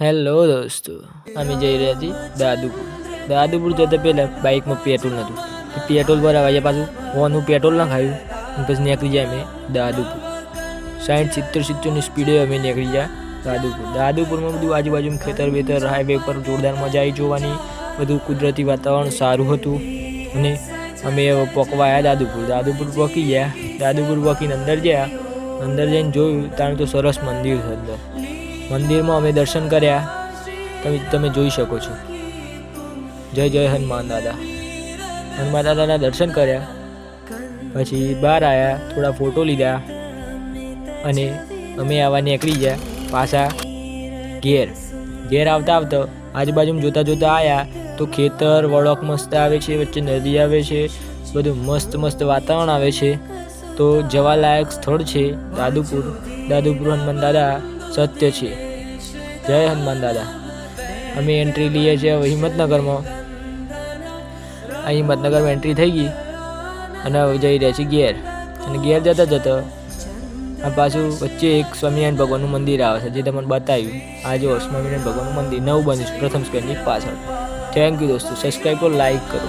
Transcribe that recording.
Hello દોસ્તો, અમે જઈ રહ્યા છીએ દાદુપુર. દાદુપુર જતા પહેલાં બાઇકમાં પેટ્રોલ નહોતું. પેટ્રોલ ભરાવા પાછું ઓનું પેટ્રોલ ના ખાયું અને પછી નીકળી જાય અમે દાદુપુર. 60-70-70ની સ્પીડે અમે નીકળી ગયા દાદુપુર. દાદુપુરમાં બધું આજુબાજુમાં ખેતર બેતર, હાઈવે પર જોરદાર મજા આવી જોવાની. બધું કુદરતી વાતાવરણ સારું હતું અને અમે પહોંચવા આવ્યા દાદુપુર. દાદુપુર પહોંચી ગયા. દાદુપુર પહોંચીને અંદર ગયા. અંદર જઈને જોયું તાણે તો સરસ મંદિર છે. અંદર મંદિરમાં અમે દર્શન કર્યા. તમે જોઈ શકો છો. જય જય હનુમાન દાદા. હનુમાન દાદાના દર્શન કર્યા. પછી બહાર આવ્યા, થોડા ફોટો લીધા અને અમે આવા નીકળી ગયા પાછા ઘેર આવતા આજુબાજુમાં જોતા આવ્યા તો ખેતર વળોક મસ્ત આવે છે, વચ્ચે નદી આવે છે, બધું મસ્ત વાતાવરણ આવે છે. તો જવાલાયક સ્થળ છે દાદુપુર હનુમાન દાદા સત્ય છે. જય હનુમાન દાદા. અમે એન્ટ્રી લઈએ છીએ હવે હિંમતનગરમાં. આ હિંમતનગરમાં એન્ટ્રી થઈ ગઈ અને હવે જઈ રહ્યા છીએ ઘેર. અને ઘેર જતા આ પાછું વચ્ચે એક સ્વામિનારાયણ ભગવાનનું મંદિર આવે છે, જે તમને બતાવ્યું. આ જો સ્વામિનારાયણ ભગવાનનું મંદિર નવું બન્યું છે પ્રથમ સ્કેનની પાછળ. થેન્ક યુ દોસ્તો. સબસ્ક્રાઈબ કરો, લાઈક કરો.